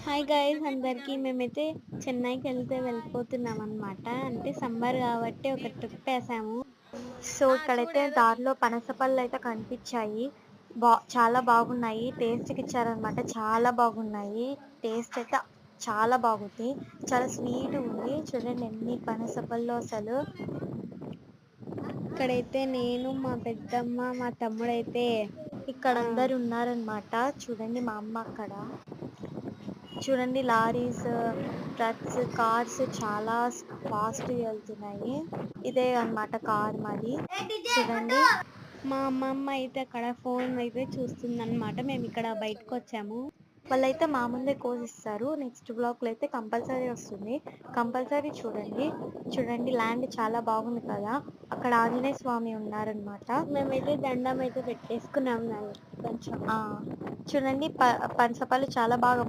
Hi guys అందరికి మేమైతే చెన్నైకి వెళ్ళిపోతున్నాం అనమాట. అంటే సమ్మర్ కాబట్టి ఒక ట్రిప్ వేసాము. సో ఇక్కడైతే దారిలో పనస పళ్ళు అయితే కనిపించాయి. చాలా బాగున్నాయి. టేస్ట్కి ఇచ్చారనమాట. చాలా బాగున్నాయి. టేస్ట్ అయితే చాలా బాగుంది. చాలా స్వీట్ ఉంది. చూడండి ఎన్ని పనస పళ్ళు అసలు. ఇక్కడైతే నేను మా పెద్దమ్మ మా తమ్ముడైతే ఇక్కడ అందరు ఉన్నారనమాట. చూడండి మా అమ్మ అక్కడ. చూడండి లారీస్, ట్రక్స్, కార్స్ చాలా ఫాస్ట్ వెళ్తున్నాయి. ఇదే అన్నమాట కార్ మాది. చూడండి మా అమ్మమ్మ అయితే అక్కడ ఫోన్ అయితే చూస్తుందన్నమాట. మేము ఇక్కడ బయటకు వచ్చాము. వాళ్ళైతే మా ముందే కోసిస్తారు. నెక్స్ట్ బ్లాక్ లో అయితే కంపల్సరీ వస్తుంది. కంపల్సరీ చూడండి. చూడండి ల్యాండ్ చాలా బాగుంది కదా. అక్కడ ఆంజనేయ స్వామి ఉన్నారనమాట. మేమైతే దండం అయితే పెట్టేసుకున్నాం కొంచెం. చూడండి పనసపళ్ళు చాలా బాగా